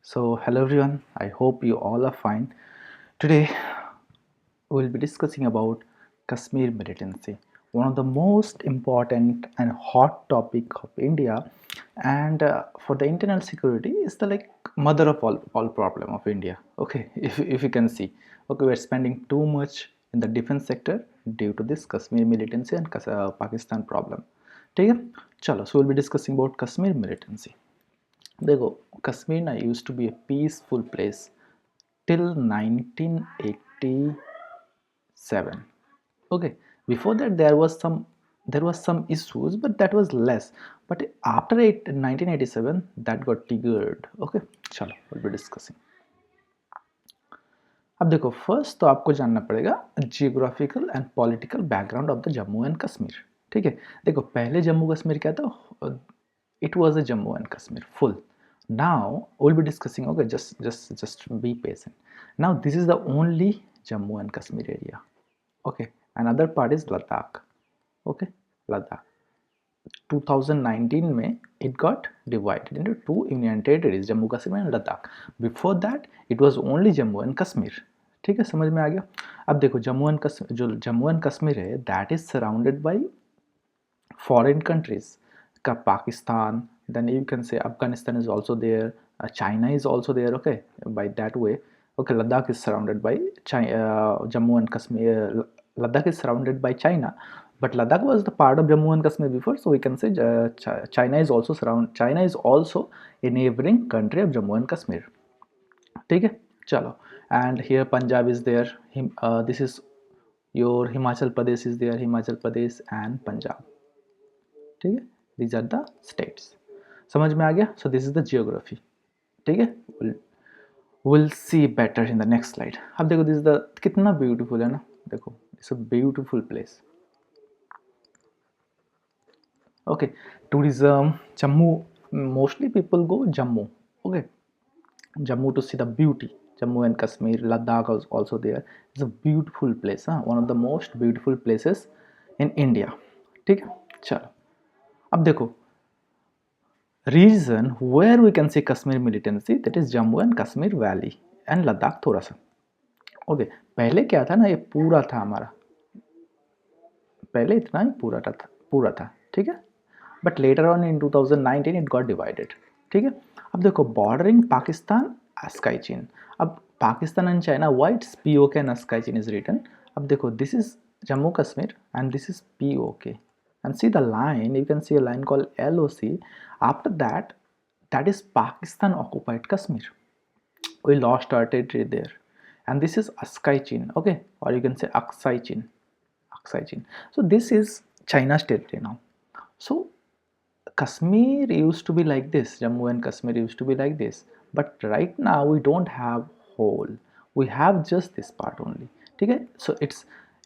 So, hello everyone, I hope you all are fine. Today, we'll be discussing about Kashmir militancy, one of the most important and hot topic of India, and for the internal security is the like mother of all problem of India. Okay, if you can see, okay, we're spending too much in the defense sector due to this Kashmir militancy and Pakistan problem. ठीक है चलो so we'll be discussing about Kashmir militancy. देखो कश्मीर ना used to be a peaceful place till 1987. Okay, before that there was some issues, but that was less. But after 1987 that got triggered. Okay, चलो we'll be discussing. अब देखो first तो आपको जानना पड़ेगा geographical and political background of the Jammu and Kashmir. ठीक है, देखो पहले जम्मू कश्मीर क्या था, it was a Jammu and Kashmir full. Now we'll be discussing. Okay, just be patient. Now this is the only Jammu and Kashmir area. Okay, another part is Ladakh. Okay, Ladakh. 2019 में it got divided into two union territories, Jammu Kashmir and Ladakh. Before that it was only Jammu and Kashmir. ठीक है, समझ में आ गया. अब देखो Jammu and Kashmir, जो जम्मू एंड कश्मीर है that is surrounded by foreign countries. Pakistan, then you can say Afghanistan is also there, China is also there. Okay, by that way. Okay, Ladakh is surrounded by China, Jammu and Kashmir. Ladakh is surrounded by China, but Ladakh was the part of Jammu and Kashmir before, so we can say China is also a neighboring country of Jammu and Kashmir. ठीक है चलो, and here Punjab is there. This is your Himachal Pradesh is there, Himachal Pradesh and Punjab. ठीक है, these are the states. समझ में आ गया. So this is the geography. ठीक है, we'll see better in the next slide. अब देखो this is the कितना beautiful है ना, देखो it's a beautiful place. Okay, tourism, Jammu, mostly people go Jammu. Okay, Jammu to see the beauty. Jammu and Kashmir, Ladakh is also there. It's a beautiful place, huh? One of the most beautiful places in India. ठीक है चलो, अब देखो region where we can see Kashmir militancy, that is Jammu and Kashmir Valley and Ladakh थोड़ा सा. Okay, पहले क्या था ना, ये पूरा था हमारा, पहले इतना ही पूरा था. ठीक है, but later on in 2019 it got divided. ठीक है, अब देखो बॉर्डरिंग पाकिस्तान अस्काई चीन. अब Pakistan and China whites POK and अस्काई चीन इज रिटन. अब देखो this is Jammu Kashmir and this is POK, and see the line, you can see a line called LOC. After that, that is Pakistan occupied Kashmir. We lost our territory there, and this is Askai Chin. Okay, or you can say Aksai Chin. So this is China's territory now. So Kashmir used to be like this, Jammu and Kashmir used to be like this, but right now we don't have whole, we have just this part only. ठीक है, so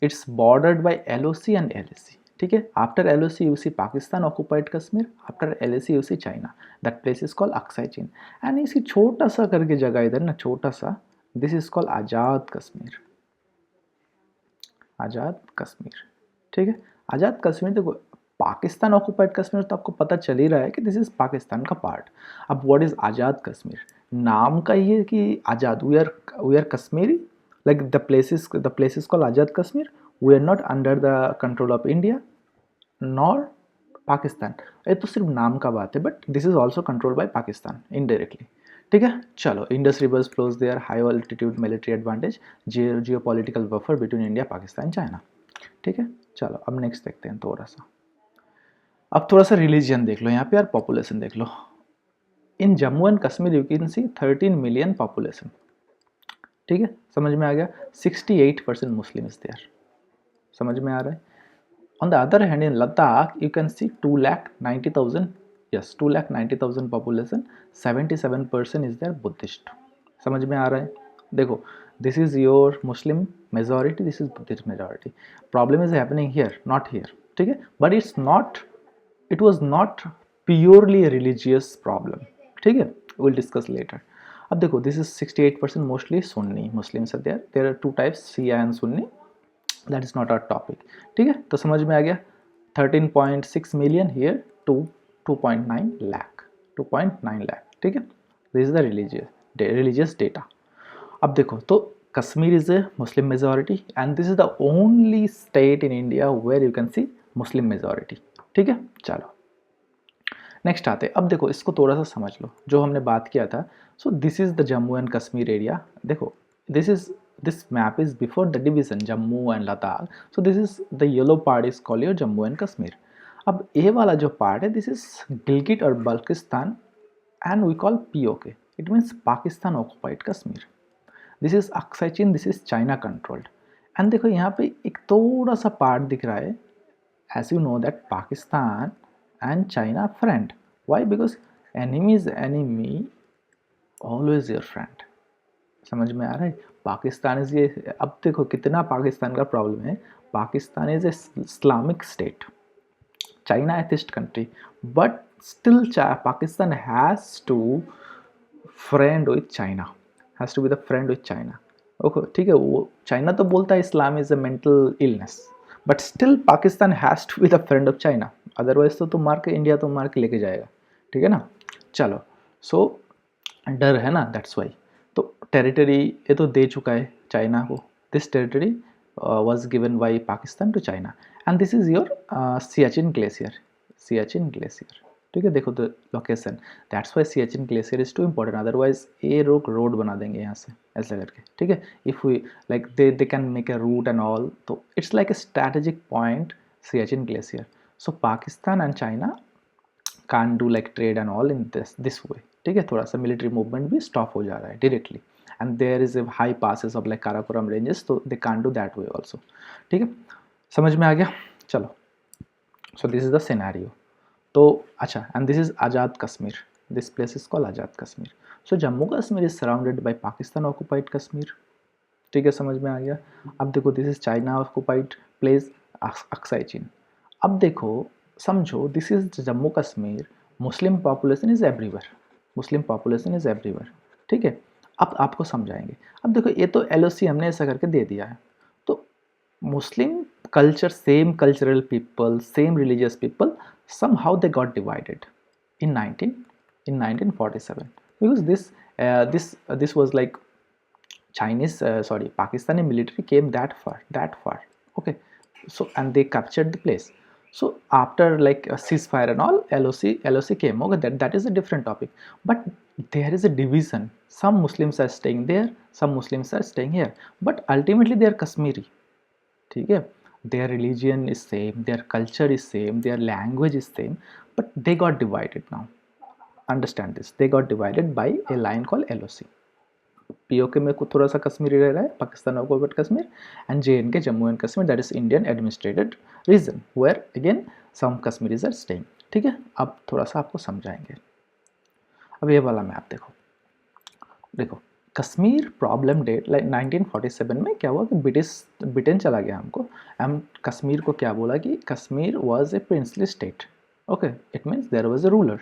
it's bordered by LOC and LAC. ठीक है, after LOC you see Pakistan occupied Kashmir, after LAC you see China. That place is called Aksai Chin. and इसी छोटा सा करके जगह इधर ना, छोटा सा, this is called Azad Kashmir. Azad Kashmir. ठीक है, आज़ाद कश्मीर. देखो पाकिस्तान ऑक्युपाइड कश्मीर तो आपको पता चल ही रहा है कि दिस इज पाकिस्तान का पार्ट. अब व्हाट इज आज़ाद कश्मीर, नाम का ही है कि आज़ाद, we are Kashmiri, like the place is called Azad Kashmir. We are not under the control of India nor Pakistan. ये तो सिर्फ नाम का बात है, but this is also controlled by Pakistan indirectly. ठीक है चलो, Indus rivers flows there, high altitude military advantage, geopolitical buffer between India, Pakistan, China. ठीक है चलो, अब नेक्स्ट देखते हैं थोड़ा सा. अब थोड़ा सा रिलीजन देख लो यहाँ पे, यार पॉपुलेशन देख लो. In Jammu and Kashmir you can see 13 million population. ठीक है, समझ में आ गया. 68% मुस्लिम इज देयर. समझ में आ रहा है. On the other hand in Ladakh you can see 2,90,000. Yes, 2,90,000 population. 77% is there Buddhist. समझ में आ रहा है. देखो this is your Muslim majority, this is Buddhist majority. Problem is happening here, not here. ठीक है, but it was not purely religious problem. ठीक है, विल डिस्कस लेटर. अब देखो this is 68% mostly Sunni Muslims are there. There are two types, Shia and Sunni. That is not our topic. ठीक है, तो समझ में आ गया. 13.6 million here to 2.9 lakh. 2.9 lakh. ठीक है, this is the religious. religious data. अब देखो तो Kashmir is a Muslim majority and this is the only state in India where you can see Muslim majority. ठीक है, चलो नेक्स्ट आते हैं. अब देखो इसको थोड़ा सा समझ लो जो हमने बात किया था. So this is the Jammu and Kashmir area. देखो this map is before the division Jammu and Ladakh. So this is the yellow part is called your Jammu and Kashmir. अब ये वाला जो पार्ट है दिस इज गिलगिट और Baltistan and we call POK. It means Pakistan occupied Kashmir. This is Aksai Chin, this is China controlled. And देखो यहाँ पे एक थोड़ा सा पार्ट दिख रहा है. As you know that Pakistan and China friend. Why? Because enemy is enemy always your friend. समझ में आ रहा है? पाकिस्तान इज ये, अब देखो कितना पाकिस्तान का प्रॉब्लम है. Pakistan is a Islamic state, China atheist country, but still Pakistan has to friend with China, has to be the friend with China. Okay ठीक है, वो चाइना तो बोलता है Islam is a mental illness, but still Pakistan has to be the friend of China. Otherwise तो तुम मार के इंडिया तो मार के लेके जाएगा. ठीक है ना. चलो सो डर है ना, दैट्स वाई. तो टेरिटरी ये तो दे चुका है चाइना को. This territory was given by Pakistan to China and this is your Siachen glacier. Siachen glacier. ठीक है, देखो the location. That's why Siachen glacier is too important. Otherwise ये लोग रोड बना देंगे यहाँ से ऐसे करके. ठीक है, if we like they can make a route and all. तो it's like a strategic point Siachen glacier. So Pakistan and China can do like trade and all in this way. ठीक है, थोड़ा सा मिलिट्री मूवमेंट भी स्टॉप हो जा रहा है directly. And there is a high passes of like Karakoram ranges, तो they can do that way also. ठीक है, समझ में आ गया. चलो so this is the scenario. तो अच्छा, and this is Azad Kashmir. This place is called Azad Kashmir. So Jammu Kashmir is surrounded by Pakistan occupied Kashmir. ठीक है, समझ में आ गया. अब देखो this is China occupied place Aksai चीन. अब देखो समझो this is Jammu Kashmir. Muslim population is everywhere. Muslim population is everywhere. ठीक है, अब आपको समझाएंगे. अब देखो ये तो LOC हमने ऐसा करके दे दिया है. तो मुस्लिम culture, same cultural people, same religious people, somehow they got divided in 1947 because this was like Chinese Pakistani military came that far. Okay, so and they captured the place. So after like a ceasefire and all, LOC came. Okay, that is a different topic, but there is a division. Some Muslims are staying there, some Muslims are staying here, but ultimately they are Kashmiri. ठीक है, their religion is same, their culture is same, their language is same, but they got divided now. Understand this, they got divided by a line called LOC. POK में थोड़ा सा कश्मीरी रह रहा है, Pakistan occupied Kashmir, and JNK Jammu and Kashmir, that is Indian administered region where again some Kashmiris are staying. ठीक है, अब थोड़ा सा आपको समझाएंगे. अब ये वाला मैप देखो कश्मीर प्रॉब्लम डेट लाइक 1947 में क्या हुआ कि ब्रिटेन चला गया हमको. हम कश्मीर को क्या बोला कि Kashmir was a princely state. Okay, it means there was a ruler.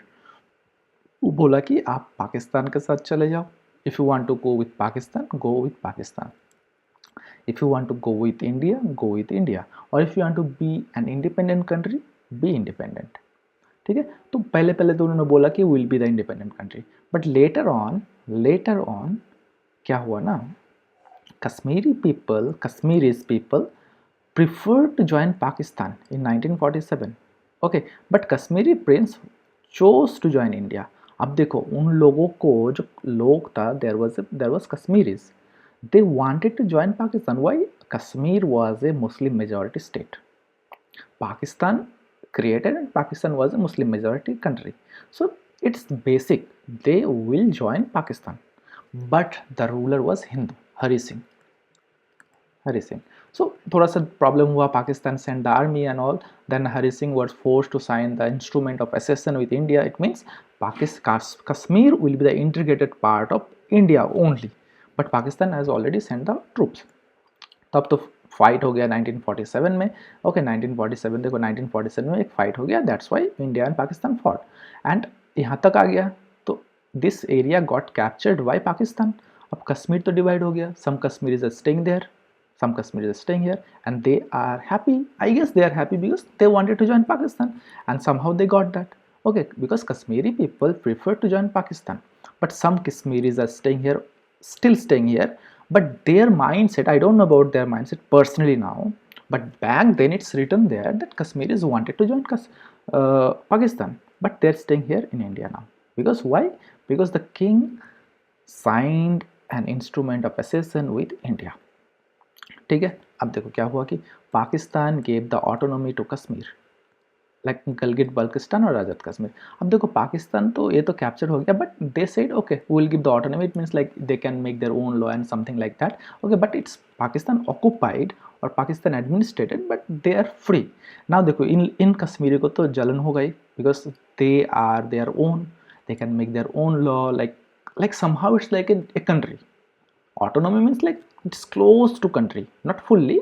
वो बोला कि आप पाकिस्तान के साथ चले जाओ. If you want to go with Pakistan, go with Pakistan. If you want to go with India, go with India. और if you want to be an independent country, be independent. ठीक है, तो पहले तो उन्होंने बोला कि will be the independent country, but later on क्या हुआ ना, Kashmiris people preferred to join Pakistan in 1947. Okay, but Kashmiri prince chose to join India. अब देखो उन लोगों को जो लोग था, there was Kashmiris. They wanted to join Pakistan. Why? Kashmir was a Muslim majority state. Pakistan created and Pakistan was a Muslim majority country. So it's basic. They will join Pakistan. But the ruler was Hindu, Hari Singh. So थोड़ा सा problem हुआ. Pakistan sent the army and all. Then Hari Singh was forced to sign the instrument of accession with India. It means Kashmir will be the integrated part of India only. But Pakistan has already sent the troops. तब तो fight हो गया 1947 में. Okay 1947 देखो 1947 में एक fight हो गया. That's why India and Pakistan fought and यहाँ तक आ गया. तो this area got captured by Pakistan. अब कश्मीर तो डिवाइड हो गया. Some Kashmiris are staying there, some Kashmiris are staying here and they are happy. I guess they are happy because they wanted to join Pakistan and somehow they got that. Okay, because Kashmiri people prefer to join Pakistan, but some Kashmiris are staying here, still staying here. But their mindset, I don't know about their mindset personally now, but back then it's written there that Kashmiris wanted to join Pakistan, but they're staying here in India now. Because why? Because the king signed an instrument of accession with India. ठीक है, अब देखो क्या हुआ कि Pakistan gave the autonomy to Kashmir, like Gilgit Baltistan और आज़ाद कश्मीर. अब देखो पाकिस्तान तो ये तो कैप्चर हो गया, but they said okay we will give the autonomy, it means like they can make their own law and something like that. Okay, but it's Pakistan occupied और Pakistan administered, but they are free. Now देखो इन कश्मीरी को तो जलन हो गई, because they are their own, they can make their own law, like somehow it's like a country. Autonomy means like it's close to country, not fully,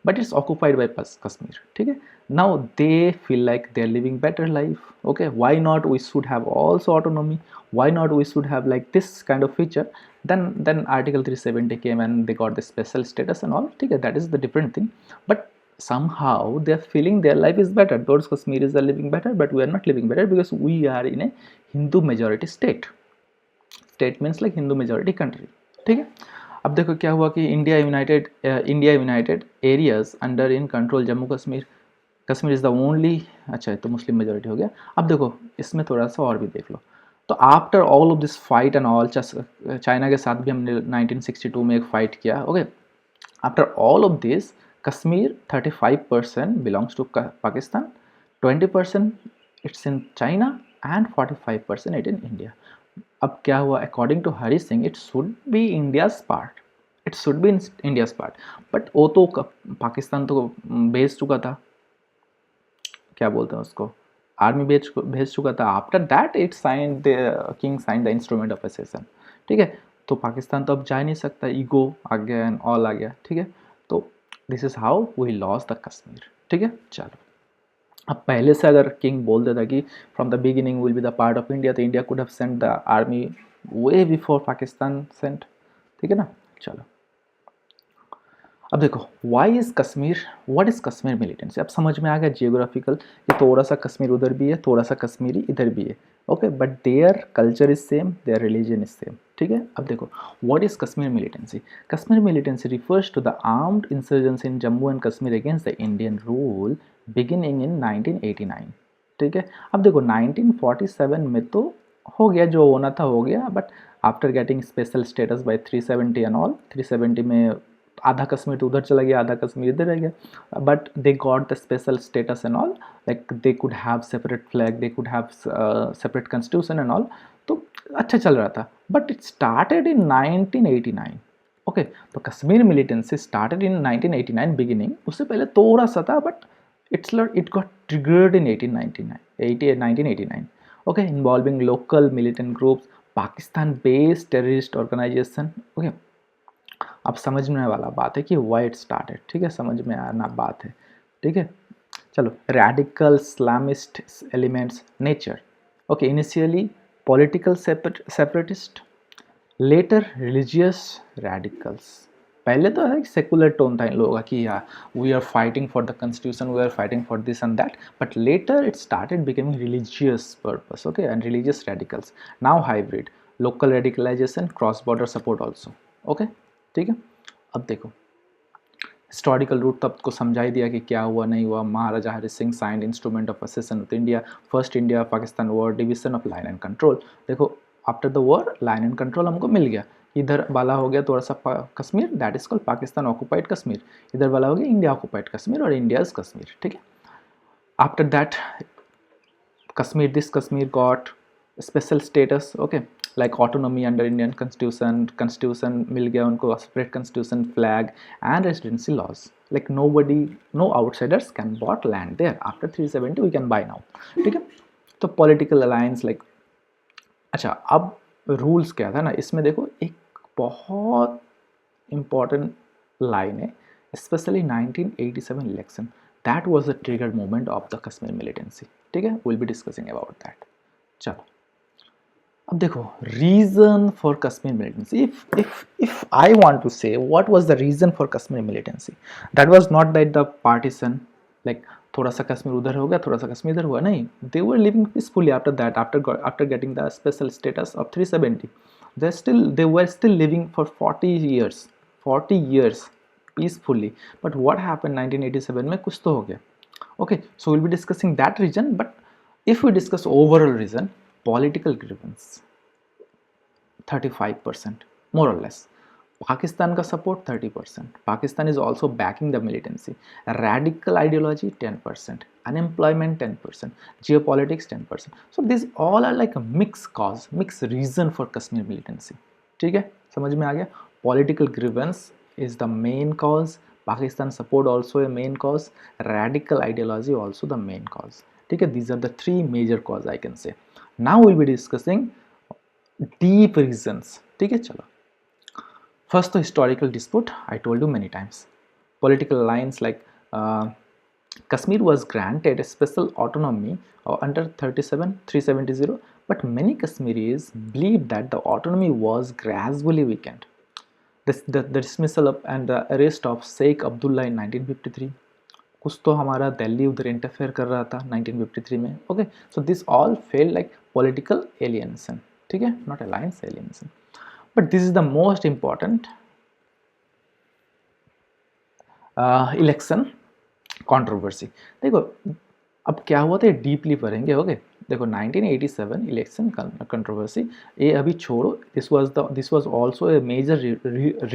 but it's occupied by Kashmir. ठीक है, now they feel like they're living better life. Okay, why not we should have also autonomy, why not we should have like this kind of feature. Then article 370 came and they got the special status and all. ठीक है, that is the different thing, but somehow they're feeling their life is better, those Kashmiris are living better, but we are not living better because we are in a Hindu majority state. State means like Hindu majority country. ठीक है, अब देखो क्या हुआ कि India United areas under in control Jammu Kashmir. Kashmir is the only, अच्छा तो Muslim majority हो गया. अब देखो इसमें थोड़ा सा और भी देख लो. तो after all of this fight and all, China के साथ भी हमने 1962 में एक फाइट किया. Okay, after all of this Kashmir 35% belongs to Pakistan, 20% it's in China and 45% it in India. अब क्या हुआ, according to Hari Singh it should be India's part, it should be India's part, but वो तो पाकिस्तान तो भेज चुका था, क्या बोलते हैं उसको, आर्मी भेज चुका था. After that it sign the king sign the instrument of accession. ठीक है, तो पाकिस्तान तो अब जा नहीं सकता, ईगो आ गया एंड ऑल आ गया. ठीक है, तो this is how we loss the Kashmir. ठीक है, चलो अब पहले से अगर किंग बोल देता कि from the beginning will be the part of India, तो India could have sent the army way before Pakistan sent. ठीक है ना, चलो अब देखो why is Kashmir, what is Kashmir militancy. अब समझ में आ गया जियोग्राफिकल कि थोड़ा सा कश्मीर उधर भी है, थोड़ा सा कश्मीरी इधर भी है. Okay, but their culture is same, their religion is same. ठीक है, अब देखो what is Kashmir militancy. Kashmir militancy refers to the armed insurgency in Jammu and Kashmir against the Indian rule beginning in 1989. ठीक है, अब देखो 1947 में तो हो गया, जो होना था हो गया, but after getting special status bye 370 and all, 370 में आधा कश्मीर तो उधर चला गया, आधा कश्मीर इधर रह गया, but they got the special status and all, like they could have separate flag, they could have separate constitution and all. तो अच्छा चल रहा था, but it started in 1989. Okay, तो Kashmir militancy started in 1989 beginning, उससे पहले थोड़ा सा था, but it got triggered in 1989. Okay, involving local militant groups, Pakistan based terrorist organization. Okay, अब समझने वाला बात है कि why it started. ठीक है, समझ में आना बात है. ठीक है, चलो radical Islamist elements nature. Okay, initially political separatist, later religious radicals. पहले तो है सेकुलर टोन था इन लोगों का कि या we are fighting for the constitution, we are fighting for this and that, but later it started becoming religious purpose. Okay, and religious radicals, now hybrid, local radicalisation, cross border support also. Okay, ठीक है, अब देखो historical root तो आपको समझा ही दिया कि क्या हुआ नहीं हुआ. Maharaja Hari Singh signed instrument of accession with India, first India Pakistan war, division of line and control. देखो after the war line and control हमको मिल गया, इधर वाला हो गया थोड़ा सा Kashmir, that is called Pakistan occupied Kashmir, इधर वाला हो गया इंडिया ऑक्युपाइड कश्मीर और इंडिया इज कश्मीर. ठीक है, after that Kashmir, this Kashmir got special status. Okay, like autonomy under Indian constitution मिल गया उनको, separate constitution, flag and residency laws. Like no outsiders can bought land there. After 370 we can buy now. ठीक है, तो political alliance like, अच्छा अब rules क्या था ना इसमें, देखो एक बहुत इम्पॉर्टेंट लाइन है, specially 1987 election, that was the trigger moment of the Kashmir militancy. ठीक है, will be discussing about that. चलो अब देखो reason for Kashmir militancy. If I want to say what was the reason for Kashmir militancy, that was not that the partition, like थोड़ा सा कश्मीर उधर हो गया, थोड़ा सा कश्मीर इधर हुआ, नहीं, they were living peacefully after that, after getting the special status of 370, they were still living for 40 years peacefully. But what happened 1987 में, कुछ तो हो गया. Okay, so we'll be discussing that region, but if we discuss overall region, political grievance 35% more or less. Pakistan का support 30%. Pakistan is also backing the militancy. Radical ideology 10%. Unemployment 10%. Geopolitics 10%. So these all are like a mixed cause, mixed reason for Kashmir militancy. ठीक है, समझ में आ गया. Political grievance is the main cause. Pakistan support also a main cause. Radical ideology also the main cause. ठीक है, these are the three major cause I can say. Now we'll be discussing deep reasons. ठीक है, चलो. First, the historical dispute, I told you many times. Political lines like Kashmir was granted a special autonomy under 370, but many Kashmiris believed that the autonomy was gradually weakened. The dismissal and the arrest of Sheikh Abdullah in 1953. कुछ तो हमारा दिल्ली उधर interfere कर रहा था 1953 में. Okay, so this all fail like political alienation. ठीक है, not alliance, alienation. But this is the most important election controversy. देखो अब क्या हुआ था, डीपली पढ़ेंगे. ओके, देखो 1987 इलेक्शन कंट्रोवर्सी, ये अभी छोड़ो. This was also a major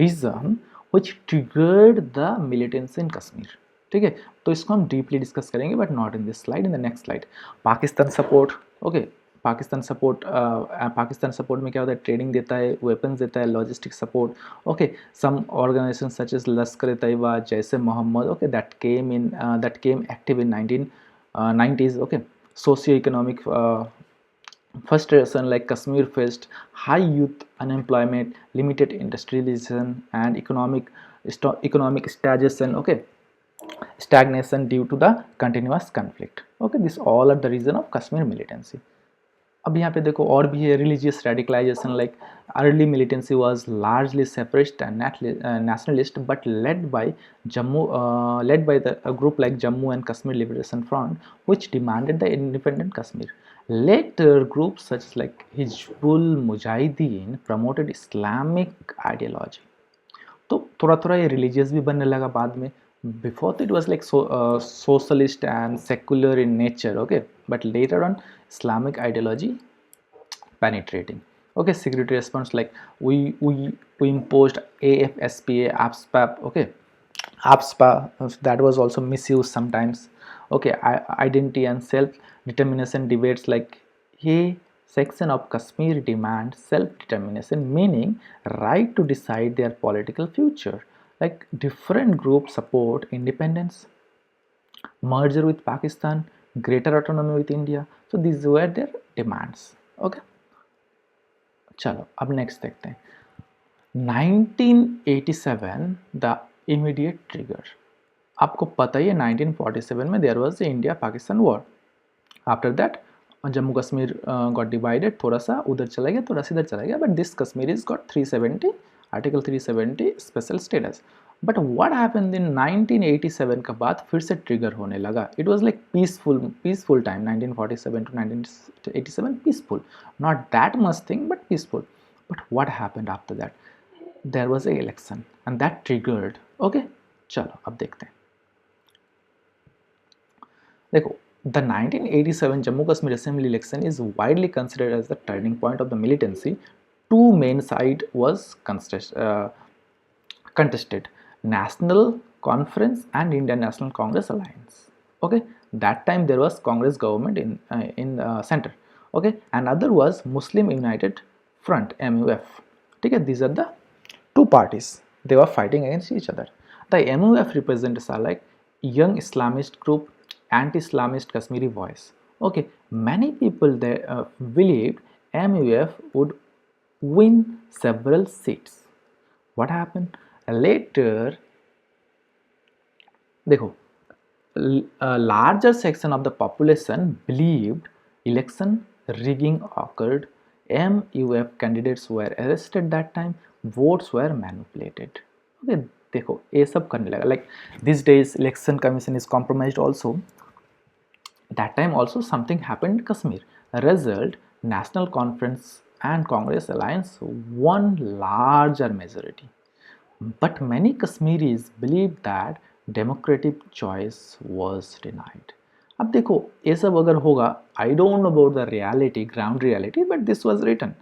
reason which triggered the militancy in Kashmir. ठीक है, तो इसको हम डीपली डिस्कस करेंगे, but not in this slide, in the next slide. Pakistan support. Okay, Pakistan support में क्या होता है, ट्रेनिंग देता है, वेपन्स देता है, logistic support. Okay, some organisation such as Lashkar Taiba, जैसे Mohammed, okay, that came active in 1990s. Okay, socio economic frustration like Kashmir faced high youth unemployment, limited industrialization, and economic stagnation. Okay, stagnation due to the continuous conflict. Okay, this all are the reason of Kashmir militancy. अब यहाँ पे देखो और भी है, religious radicalisation like early militancy was largely separatist and nationalist but led by the group like Jammu and Kashmir liberation front which demanded the independent Kashmir. Later groups such like Hizbul Mujahideen promoted Islamic ideology. तो थोड़ा थोड़ा ये रिलीजियस भी बनने लगा बाद में. Before it was like socialist and secular in nature. Okay, but later on Islamic ideology penetrating. Okay, security response like we imposed AFSPA, AFSPA. Okay, AFSPA, that was also misused sometimes. Okay, identity and self determination debates like a section of Kashmir demand self determination, meaning right to decide their political future. Like different groups support independence, merger with Pakistan, greater autonomy with India. So these were their demands. Okay, चलो अब next देखते हैं. 1987 the immediate trigger. आपको पता ही है 1947 में there was the India Pakistan war. After that Jammu Kashmir got divided, थोड़ा सा उधर चला गया, थोड़ा सा इधर चला गया, but this Kashmir is got 370 article 370 special status. But what happened in 1987 के बाद फिर से ट्रिगर होने लगा. It was like peaceful time 1947 to 1987, peaceful, not that much thing but peaceful. But what happened after that, there was a election and that triggered. Okay, चलो अब देखते हैं. देखो, the 1987 Jammu Kashmir Assembly election is widely considered as the turning point of the militancy. Two main sides was contested: National Conference and Indian National Congress Alliance. Okay, that time there was Congress government in center. Okay, another was Muslim United Front, MUF. Okay, these are the two parties. They were fighting against each other. The MUF representatives are like young Islamist group, anti-Islamist Kashmiri voice. Okay, many people there believed MUF would win several seats. What happened later? देखो, a larger section of the population believed election rigging occurred. MUF candidates were arrested that time. Votes were manipulated. Okay, देखो ये सब करने लगा. Like these days election commission is compromised also. That time also something happened in Kashmir. Result, National Conference and Congress Alliance won larger majority. But many Kashmiris believed that democratic choice was denied. अब देखो ये सब अगर होगा, I don't know about the reality, ground reality, but this was written.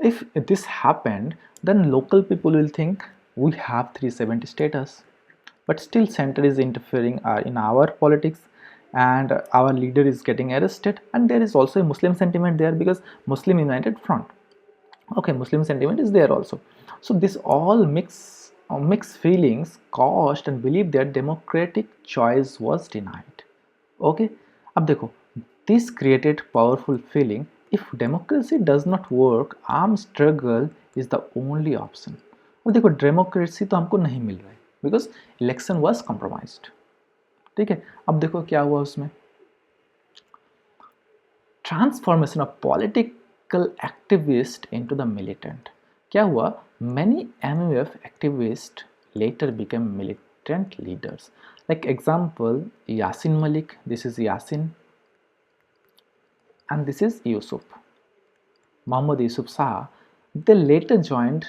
If this happened, then local people will think we have 370 status, but still center is interfering in our politics, and our leader is getting arrested, and there is also a Muslim sentiment there because Muslim United Front. Okay, Muslim sentiment is there also. So this all mixed feelings caused and believed that democratic choice was denied. Okay, अब देखो, this created powerful feeling. If democracy does not work, armed struggle is the only option. अब देखो democracy तो हमको नहीं मिल रहा है because election was compromised. ठीक है, अब देखो क्या हुआ उसमें. Transformation of political activist into the militant. क्या हुआ, many MUF activists later became militant leaders. Like example, Yasin Malik, this is Yasin, and this is Yusuf, Muhammad Yusuf Shah. They later joined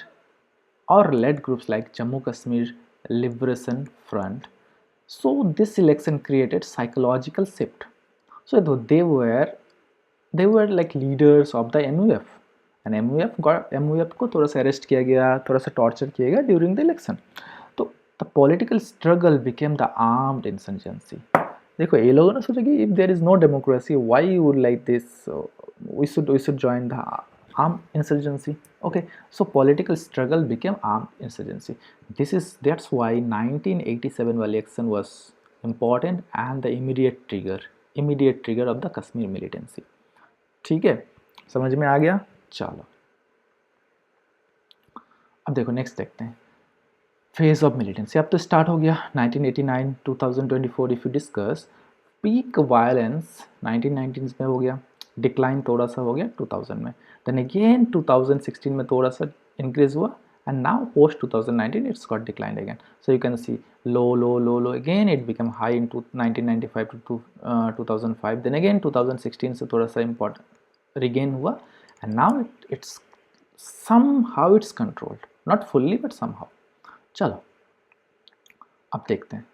or led groups like Jammu Kashmir Liberation Front. So this election created psychological shift. So they were like leaders of the MUF. And MUF को थोड़ा सा arrest किया गया, थोड़ा सा torture किया गया during the election. तो the political struggle became the armed insurgency. देखो ये लोगों ने सोचा कि if there is no democracy why you would like this, we should join the armed insurgency. Okay, so political struggle became armed insurgency. That's why 1987 election was important and the immediate trigger of the Kashmir militancy. ठीक है, समझ में आ गया. चलो अब देखो next देखते हैं फेज ऑफ मिलिटेंसी. अब तो स्टार्ट हो गया 1989 2024. If you discuss peak violence 1990s में हो गया, डिक्लाइन थोड़ा सा हो गया 2000 में, देन अगेन 2016 में थोड़ा सा इंक्रीज हुआ, and now post 2019 it's got declined again. So you can see low again it became high in 1995 to 2005, then again 2016 से थोड़ा सा important regain हुआ, and now it's somehow it's controlled, not fully but somehow. चलो अब देखते हैं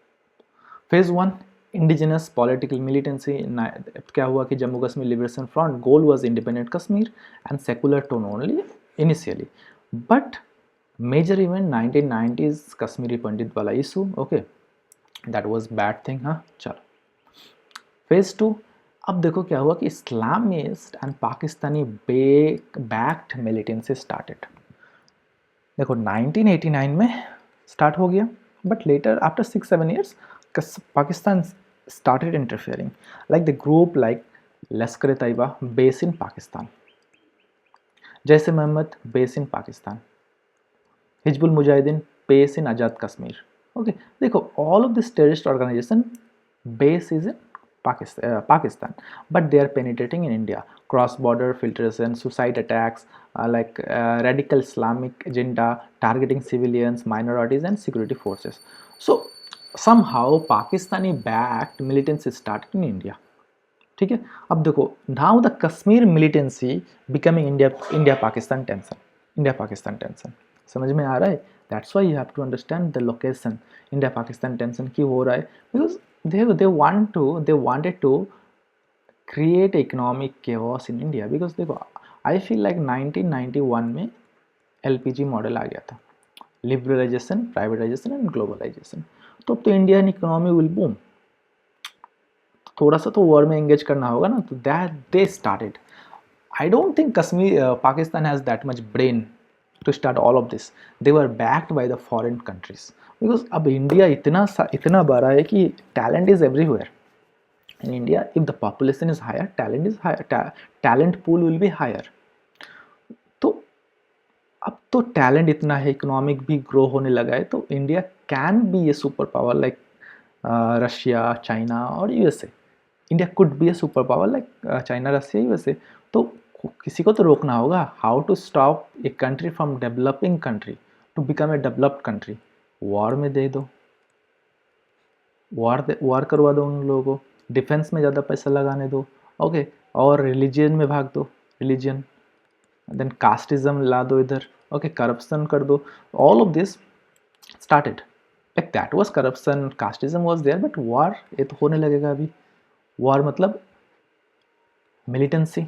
phase 1 indigenous political militancy. क्या हुआ कि Jammu Kashmir liberation front goal was independent Kashmir and secular tone only initially, but major event 1990s Kashmiri Pandit वाला issue. Okay, that was bad thing. हाँ चलो फेज 2. अब देखो क्या हुआ कि Islamist and Pakistani backed militancy started. देखो 1989 में स्टार्ट हो गया, but later after 6-7 years Pakistan started interfering, like the group like Lashkar-e-Taiba based in Pakistan, Jaish-e-Mohammed based in Pakistan, Hizbul Mujahideen based in Azad Kashmir. Okay, देखो all of this terrorist organization base is in Pakistan, but they are penetrating in India. Cross-border filtration, suicide attacks, radical Islamic agenda, targeting civilians, minorities, and security forces. So somehow Pakistani backed militancy started in India. ठीक है, अब देखो now the Kashmir militancy becoming India Pakistan tension. समझ में आ रहा है. That's why you have to understand the location. India Pakistan tension क्यों हो रहा है, because they wanted to create economic chaos in India. because देखो I feel like 1991 में LPG मॉडल आ गया था, लिबरलाइजेशन, प्राइवेटाइजेशन एंड ग्लोबलाइजेशन. तो अब तो इंडियन इकोनॉमी विल बूम, थोड़ा सा तो वॉर में एंगेज करना होगा ना. तो that they started. I don't think Kashmir Pakistan has that much brain to start all of this. They were backed by the foreign countries because अब इंडिया इतना बड़ा है कि talent is everywhere. In India, if the population is higher, talent is higher, talent pool will be higher. तो अब तो talent इतना है, इकोनॉमिक भी ग्रो होने लगा है, तो India can be a super power like Russia, China और USA. India could be a super power like China, Russia, USA. तो किसी को तो रोकना होगा. How to stop a country from developing country to become a developed country? War में दे दो, वॉर करवा दो उन लोगों को. डिफेंस में ज़्यादा पैसा लगाने दो, ओके, और रिलीजन में भाग दो, रिलीजन, देन कास्टिज्म ला दो इधर, ओके, करप्शन कर दो, all of this started like that was corruption, casteism was there, but war ये तो होने लगेगा अभी, वॉर मतलब मिलिटेंसी,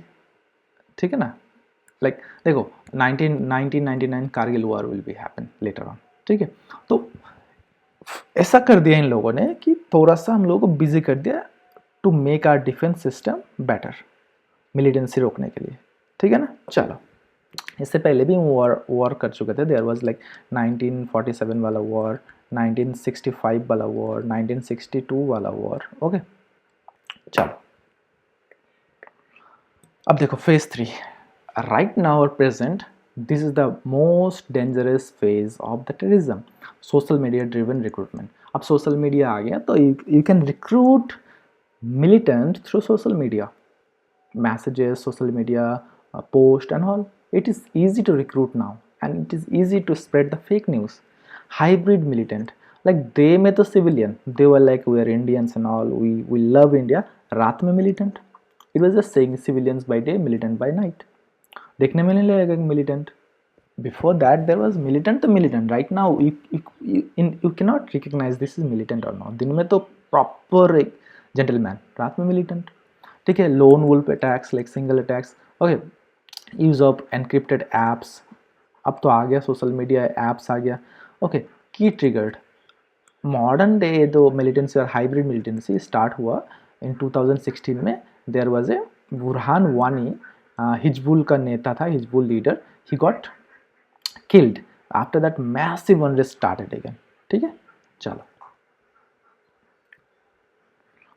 ठीक है ना, लाइक देखो 1999 Kargil war will be happen later on, ठीक है, तो ऐसा कर दिया इन लोगों ने कि थोड़ा सा हम लोगों को बिजी कर दिया to make our defence system better, militancy रोकने के लिए, ठीक है ना। चलो, इससे पहले भी वॉर कर चुके थे, देयर वाज लाइक 1947 वाला वॉर, 1965 वाला वॉर, 1962 वाला वॉर, ओके। चलो अब देखो फेज 3, राइट नाउ और present this is the most dangerous phase of the terrorism, social media driven recruitment. अब सोशल मीडिया आ गया तो you can recruit militant through social media, messages, social media, post and all. It is easy to recruit now and it is easy to spread the fake news. Hybrid militant, like day में तो civilian, they were like we are Indians and all, we love India, रात में militant, it was just saying civilians by day, militant by night, देखने में नहीं लगेगा militant. Before that there was militant to militant, right now you cannot recognize this is militant or not. दिन में तो proper gentleman, रात में militant, ठीक है। Lone wolf attacks, like single attacks, okay, use of encrypted apps, अब तो आ गया सोशल मीडिया एप्स आ गया, ओके। की ट्रिगर्ड मॉडर्न डे दो मिलिटेंसी और हाइब्रिड मिलिटेंसी स्टार्ट हुआ इन 2016 में। देयर वाज ए बुरहान वानी, हिजबुल का नेता था, Hizbul leader, he got killed, after that massive unrest started again, ठीक है। चलो,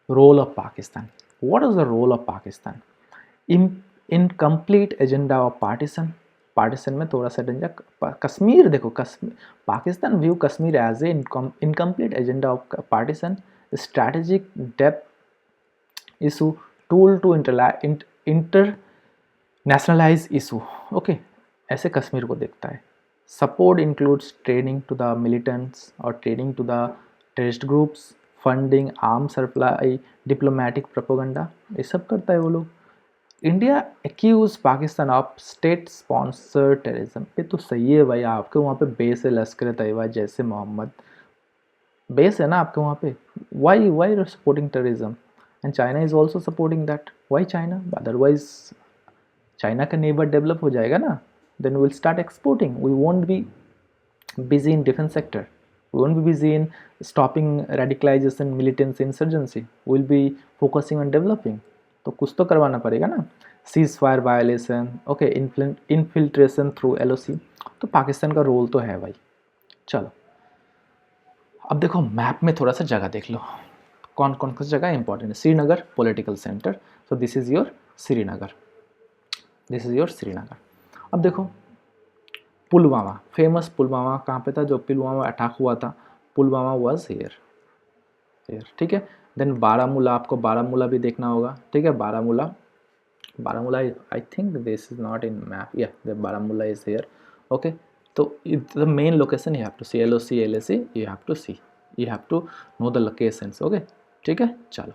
role of Pakistan. What is the role of Pakistan? Incomplete agenda of partisan. Partition में थोड़ा सा डेंजर। कश्मीर देखो, Pakistan view Kashmir as a incomplete agenda of partition, strategic depth issue, tool to internationalise issue, okay, ऐसे कश्मीर को देखता है। Support includes training to the militants और training to the terrorist groups, funding, arm supply, diplomatic propaganda, ये सब करता है वो लोग। India accuse Pakistan of state sponsor terrorism, ये तो सही है भाई, आपके वहाँ पे बेस है, लश्कर तैयबा जैसे मोहम्मद बेस है ना आपके वहाँ पे, why supporting terrorism, and China is also supporting that, why China, otherwise China का नेबर डेवलप हो जाएगा ना, then will start exporting, we won't be busy in defence sector, we won't be busy in stopping radicalization, militancy, insurgency, we'll be focusing on developing. तो कुछ तो करवाना पड़ेगा ना, cease fire violation, okay, infiltration through LOC, तो पाकिस्तान का role तो है भाई। चलो अब देखो मैप में थोड़ा सा जगह देख लो, कौन कौन सी जगह इंपॉर्टेंट है। Srinagar political centre, so this is your Srinagar, this is your Srinagar. अब देखो पुलवामा, फेमस पुलवामा कहाँ पे था, जो पुलवामा अटैक हुआ था, पुलवामा वाज हियर, ठीक है। देन बारामूला, आपको बारामूला भी देखना होगा, ठीक है। Baramulla I think this is not in map, yeah the Baramulla is here, okay. तो the main location you have to see, LOC LAC you have to see, you have to know the locations, okay, ठीक है। चलो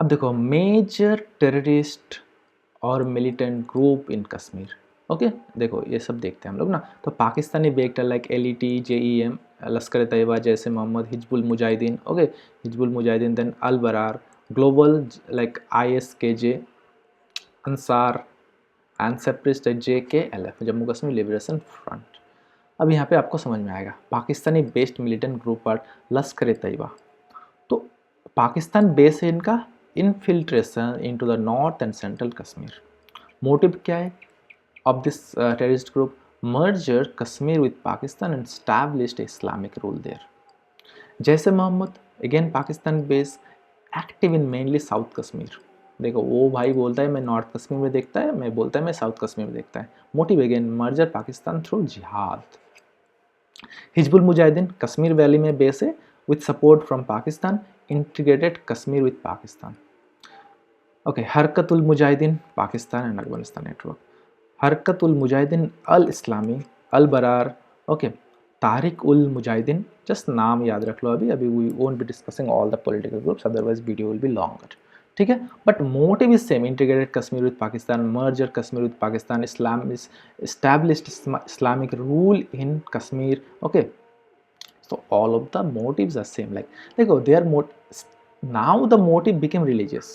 अब देखो major terrorist और militant group in Kashmir, okay, देखो ये सब देखते हैं हम लोग ना। तो Pakistani backed like LET, JEM, Lashkar Taiba जैसे Mohammad, Hizbul Mujahideen, okay, Hizbul Mujahideen, then Al Barar, global like ISKJ, Ansar and separatist JKLF, Jammu Kashmir liberation front. अब यहाँ पे आपको समझ में आएगा, पाकिस्तानी बेस्ड मिलिटेंट ग्रुप पर लश्कर तैयबा, तो पाकिस्तान बेस है इनका infiltration into the north and central Kashmir. Motive क्या है of this terrorist group? Merger Kashmir with Pakistan and established Islamic rule there. Jaish Mohammed, again Pakistan base, active in mainly south Kashmir. देखो वो भाई बोलता है मैं नॉर्थ कश्मीर में देखता है, मैं बोलता है मैं साउथ कश्मीर में देखता है। Motive again merger Pakistan through जिहाद। हिजबुल मुजाहिदीन कश्मीर वैली में बेस है with support from Pakistan, integrated Kashmir with Pakistan, okay. Harkatul Mujahideen Pakistan and Afghanistan network, Harkatul Mujahideen Al Islami, Al Barar, okay, Tariq ul Mujahideen, just नाम याद रख लो अभी we won't be discussing all the political groups, otherwise video will be longer, ठीक है। But motive is same, integrated Kashmir with Pakistan, merger Kashmir with Pakistan, Islam is established Islamic rule in Kashmir, okay. So all of the motives are same, like देखो their now the motive became religious,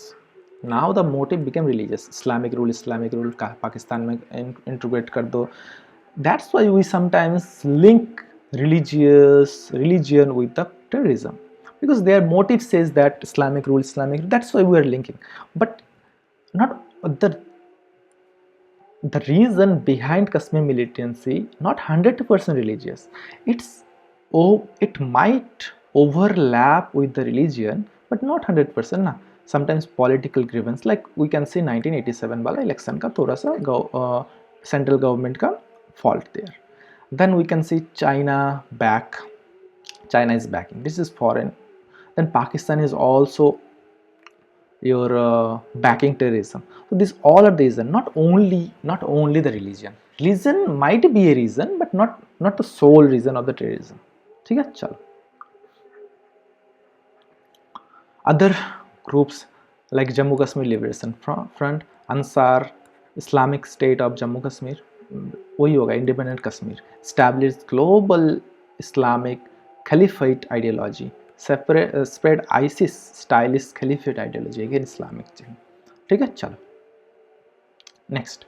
now the motive became religious, Islamic rule Pakistan में integrate कर दो. That's why we sometimes link religion with the terrorism, because their motive says that Islamic rule, that's why we are linking. But not the reason behind Kashmir militancy not 100% religious. It might overlap with the religion, but not 100% ना. Sometimes political grievance, like we can see 1987 वाला election का थोड़ा सा central government का fault there. Then we can see China is backing. This is foreign. Then Pakistan is also your backing terrorism. So these all are the reason, not only the religion. Religion might be a reason, but not the sole reason of the terrorism. ठीक है, चलो. Other groups like Jammu Kashmir Liberation Front, Ansar, Islamic State of Jammu Kashmir, वही होगा independent Kashmir, established global Islamic Caliphate ideology, spread ISIS stylist Caliphate ideology, again Islamic thing. ठीक है, चलो. Next,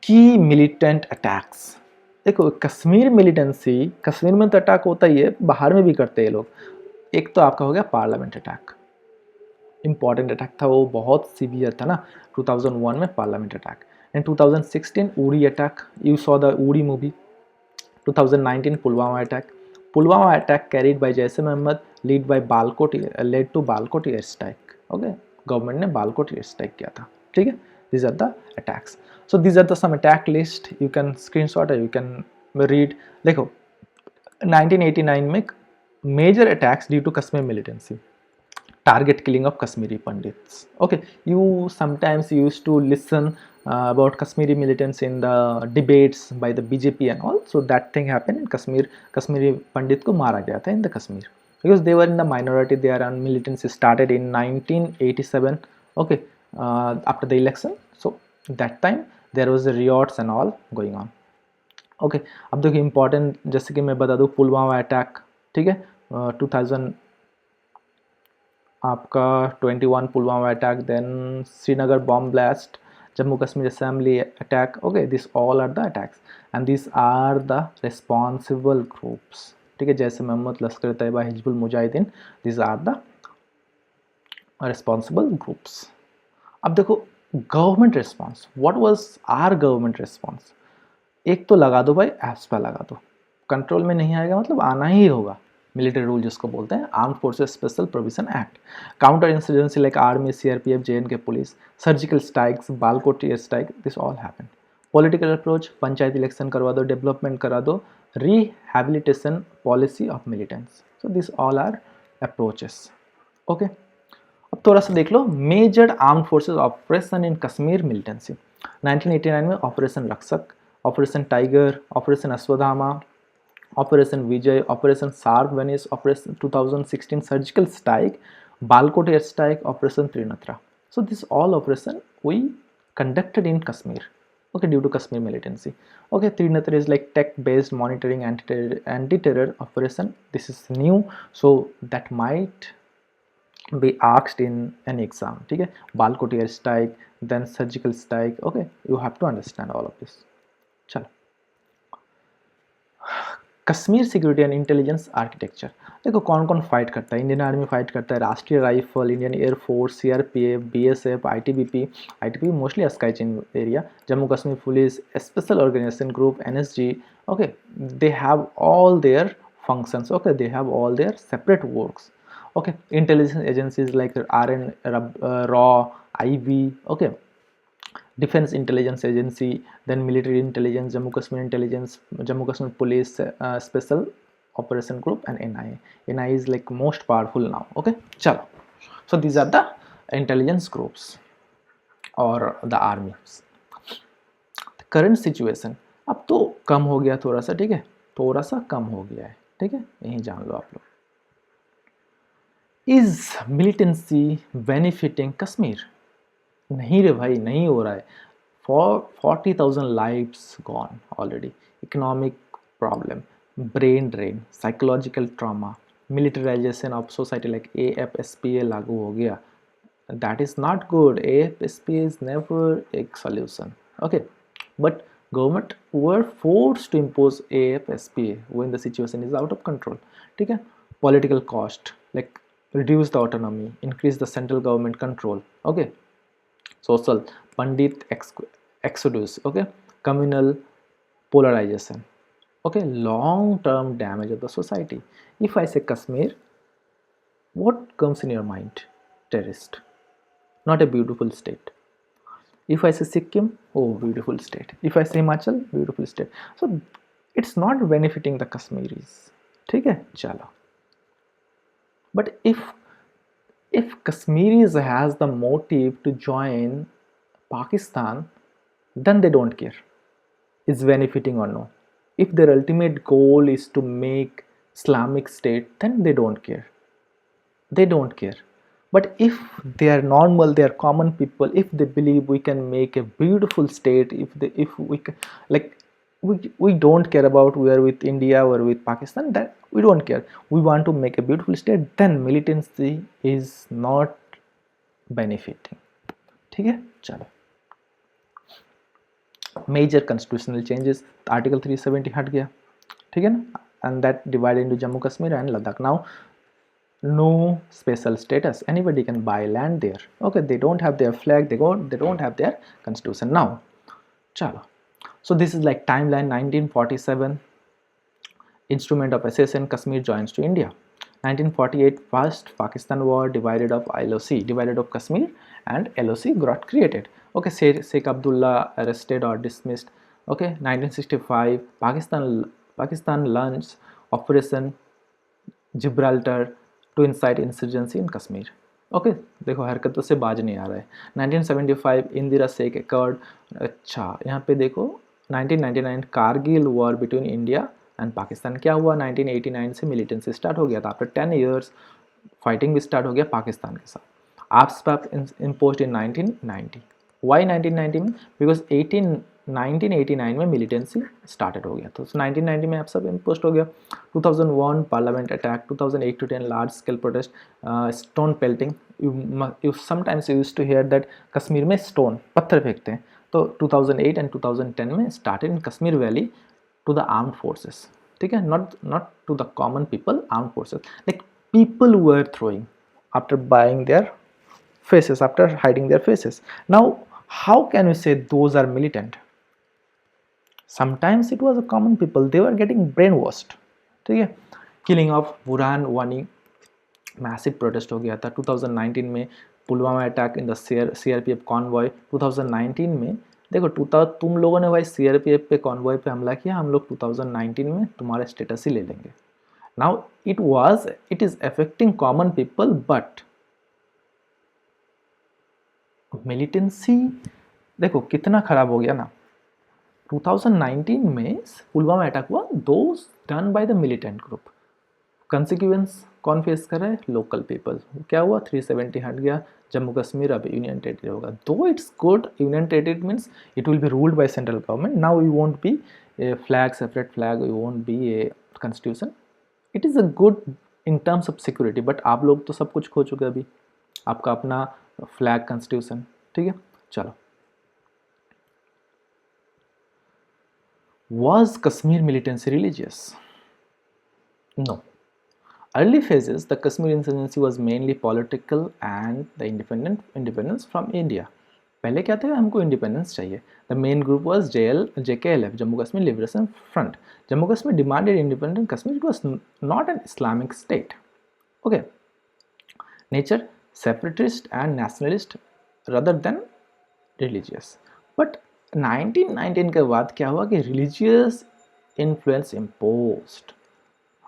key militant attacks. देखो Kashmir militancy, Kashmir में तो attack होता ही है, बाहर में भी करते हैं लोग. एक तो आपका हो गया पार्लियामेंट अटैक, इंपॉर्टेंट अटैक था वो, बहुत सीवियर था ना. 2001 में parliament attack. In 2016 Uri attack, you saw the Uri movie. 2019 Pulwama attack carried by Jaish Mohammed, lead to Balakot air strike. Okay, government ने बालकोट एयर स्ट्राइक किया था, ठीक है. These are the attacks. So these are the some attack list. You can screenshot or you can read. देखो 1989 में major attacks due to Kashmir militancy. Target killing of Kashmiri Pandits. Okay, you sometimes used to listen about Kashmiri militants in the debates by the BJP and all. So that thing happened in Kashmir. Kashmiri Pandit को मारा गया था in the Kashmir because they were in the minority. Their militancy started in 1987. Okay, after the election. So that time there was the riots and all going on. Okay, अब देखिए important, जैसे कि मैं बता दूँ पुलवामा अटैक, ठीक है. 2000 आपका 21 Pulwama attack, then Srinagar bomb blast, Jammu Kashmir assembly attack. Okay, this all are the attacks and this are the responsible groups, ठीक है. जैसे Mohammad, Lashkar Taiba, Hizbul Mujahideen, this are the responsible groups. अब देखो government response, what was our government response. एक तो लगा दो भाई, एप्स पे लगा दो, कंट्रोल में नहीं आएगा मतलब आना ही होगा. मिलिट्री रूल जिसको बोलते हैं, armed forces special provision act, counter insurgency like army, CRPF, J and K police, surgical strikes, Balakot air strike, this all happen. Political approach, panchayat election करवा दो, डेवलपमेंट करा दो, rehabilitation policy of militants. So this all are approaches. Okay, अब थोड़ा सा देख लो major armed forces operation in Kashmir militancy. 1989 में operation Rakshak, operation tiger, operation Ashwatthama, operation Vijay, operation Sarp Vinash, operation 2016 surgical strike, Balakot air strike, operation Trinetra. So this all operation we conducted in Kashmir, okay, due to Kashmir militancy. Okay, Trinetra is like tech based monitoring anti-terror operation. This is new, so that might be asked in an exam. ठीक है, Balakot air strike, then surgical strike. Okay, you have to understand all of this. चलो, Kashmir security and intelligence architecture. देखो कौन कौन fight करता है. Indian army fight करता है, Rashtriya rifle, Indian air force, CRPF, BSF, ITBP mostly sky चीन area, Jammu Kashmir police, special organisation group, NSG. Okay, they have all their functions. Okay, they have all their separate works. Okay, intelligence agencies like RN, RAW, IB. Okay, Defense Intelligence Agency, then Military Intelligence, Jammu Kashmir Intelligence, Jammu Kashmir Police, Special Operation Group, and NIA. NIA is like most powerful now. Okay, chalo. So these are the intelligence groups or the armies. The current situation अब तो कम हो गया थोड़ा सा, ठीक है. थोड़ा सा कम हो गया है, ठीक है, यही जान लो आप लोग। Is militancy benefiting Kashmir? नहीं रे भाई, नहीं हो रहा है। 40,000 lives gone already, economic problem, brain drain, psychological trauma, militarization of society like AFSPA लागू हो गया, that is not good. AFSPA is never a solution, okay, but government were forced to impose AFSPA when the situation is out of control, ठीक है. Political cost like reduce the autonomy, increase the central government control, okay. Social Pandit exodus, okay. Communal polarization, okay. Long term damage of the society. If I say Kashmir, what comes in your mind? Terrorist, not a beautiful state. If I say Sikkim, oh, beautiful state. If I say Himachal, beautiful state. So it's not benefiting the Kashmiris, ठीक है, चलो. But if Kashmiris has the motive to join Pakistan, then they don't care is benefiting or no. If their ultimate goal is to make Islamic State, then they don't care. They don't care. But if they are normal, they are common people, if they believe we can make a beautiful state, if we can, like, we don't care about we are with India or with Pakistan, that we don't care, we want to make a beautiful state, then militancy is not benefiting, ठीक है, चलो. Major constitutional changes, article 370 हट गया, ठीक है ना, and that divide into Jammu Kashmir and Ladakh. Now no special status, anybody can buy land there, okay. They don't have their flag, they don't have their constitution now, chalo. So this is like timeline. 1947 instrument of accession, Kashmir joins to India. 1948 first Pakistan war, divided of LOC, divided of Kashmir, and LOC got created, okay. Sheikh Abdullah arrested or dismissed, okay. 1965 Pakistan launched Operation Gibraltar to incite insurgency in Kashmir, okay. देखो हरकतों से बाज नहीं आ रहा है. 1975 Indira Sheikh accord. अच्छा, यहाँ पे देखो 1999 Kargil war between India and Pakistan. क्या हुआ, 1989 से मिलिटेंसी स्टार्ट हो गया था. आफ्टर 10 years फाइटिंग भी स्टार्ट हो गया पाकिस्तान के साथ. AFSPA imposed in 1990. वाई 1990 में, बिकॉज 1989 में मिलिटेंसी स्टार्टेड हो गया, तो 1990 में AFSPA इम्पोज हो गया. 2001 parliament attack, 2008 to 10 large scale protest, stone pelting. You sometimes use to hear that Kashmir में स्टोन पत्थर फेंकते हैं, तो 2008 एंड 2010 में started in Kashmir valley to the armed forces, ठीक है, not to the common people, armed forces. Like people were throwing after buying their faces, after hiding their faces. Now how can we say those are militant? Sometimes it was a common people, they were getting brainwashed, ठीक है. killing of Burhan Wani, massive protest हो गया था. 2019 में Pulwama attack in the CRPF convoy. 2019 में देखो तुम लोगों ने भाई CRPF पे कॉन्वॉय पे हमला किया, हम लोग 2019 में तुम्हारा स्टेटस ही ले लेंगे. Now it is affecting common people, but militancy देखो कितना खराब हो गया ना. 2019 में पुलवामा अटैक हुआ, those done by the militant group. Consequence कौन फेस कर रहा है, लोकल पीपल. क्या हुआ, 370 हट गया, जम्मू कश्मीर अब यूनियन टेरिटरी होगा. दो it's good, union territory means it will be ruled by central government. Now you won't be A flag, separate flag, you won't be a constitution. It is a good in terms of security, but आप लोग तो सब कुछ खो चुके अभी, आपका अपना फ्लैग कॉन्स्टिट्यूशन, ठीक है, चलो. Was Kashmir militancy religious? No. Early phases, the Kashmir insurgency was mainly political and the independence from India. पहले क्या था, हमको इंडिपेंडेंस चाहिए. The main group was JKLF, Jammu Kashmir liberation front. Jammu Kashmir demanded independent Kashmir. It was not an Islamic state, okay. Nature separatist and nationalist rather than religious. But 1919 के बाद क्या हुआ कि रिलीजियस इन्फ्लुएंस इम्पोज्ड.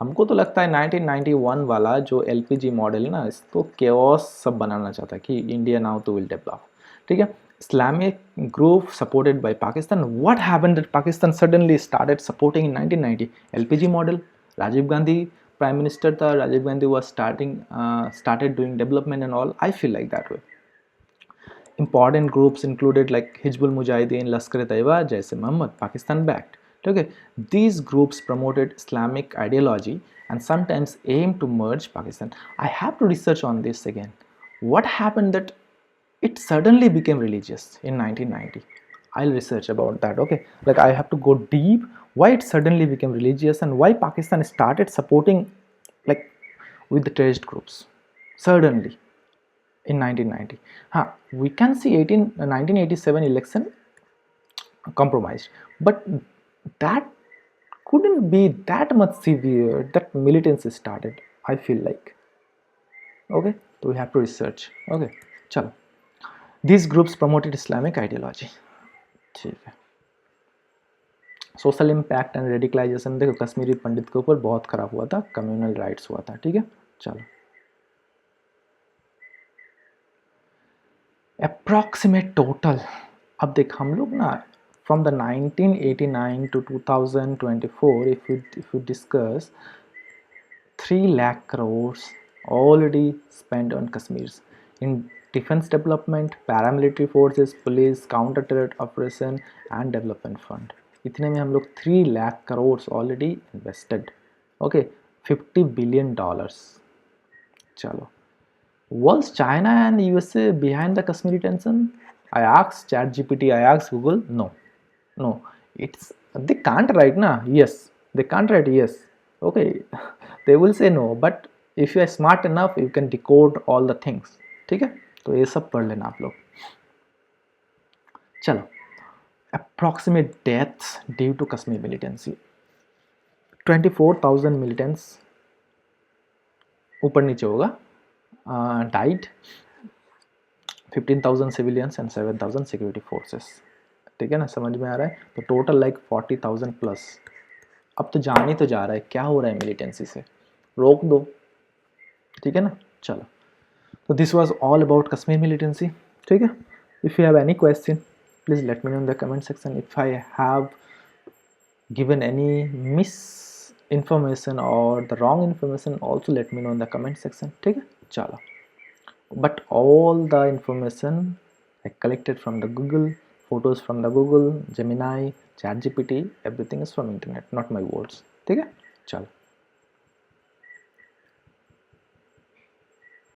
हमको तो लगता है 1991 वाला जो LPG मॉडल है ना, इसको केओस सब बनाना चाहता है कि इंडिया नाउ तो विल डेवलप, ठीक है. Islamic group supported by Pakistan. What happened that Pakistan suddenly started supporting in 1990? LPG model. Rajiv Gandhi Prime Minister tha. Rajiv Gandhi was started doing development and all. I feel like that way. Important groups included like Hizbul Mujahideen, Lashkar-e-Taiba, Jaish-e-Mohammed, Pakistan backed. Okay, these groups promoted Islamic ideology and sometimes aimed to merge Pakistan. I have to research on this again. What happened that it suddenly became religious in 1990? I'll research about that. Okay, like I have to go deep why it suddenly became religious and why Pakistan started supporting like with the terrorist groups suddenly in 1990. We can see 1987 election compromised, but that couldn't be that much severe that militancy started, I feel like. Okay, so we have to research. Okay, chalo. These groups promoted Islamic ideology. ठीक है. Social impact and radicalisation देखो कश्मीरी पंडित के ऊपर बहुत खराब हुआ था, communal riots हुआ था. ठीक है, चलो. अप्रॉक्सीमेट टोटल, अब देख हम लोग ना from the 1989 to 2024, if we discuss 3 lakh crores already spent on Kashmir in defense development, paramilitary forces, police, counter terror operation and development fund. इतने में हम लोग 3 lakh crores already invested. Okay, $50 billion. चलो. Was China and USA behind the Kashmiri tension? I asked ChatGPT, I asked Google. No. It's they can't write na. Yes, they can't write yes. Okay, they will say no. But if you are smart enough, you can decode all the things. ठीक है? तो ये सब पढ़ लेना आप लोग. चलो. Approximate deaths due to Kashmir militancy. 24,000 militants ऊपर नीचे होगा died, 15,000 civilians and 7,000 security forces. ठीक है ना, समझ में आ रहा है. तो टोटल लाइक 40,000 प्लस. अब तो जान ही तो जा रहा है क्या हो रहा है मिलिटेंसी से, रोक दो. ठीक है ना, चलो. तो this was all about Kashmir militancy. ठीक है, if you have any question please let me know in the comment section. If I have given any misinformation or the wrong information, also let me know in the comment section. ठीक है, चलो. But all the information I collected from the Google, photos from the Google, Gemini, ChatGPT, everything is from internet, not my words. ठीक है, चलो.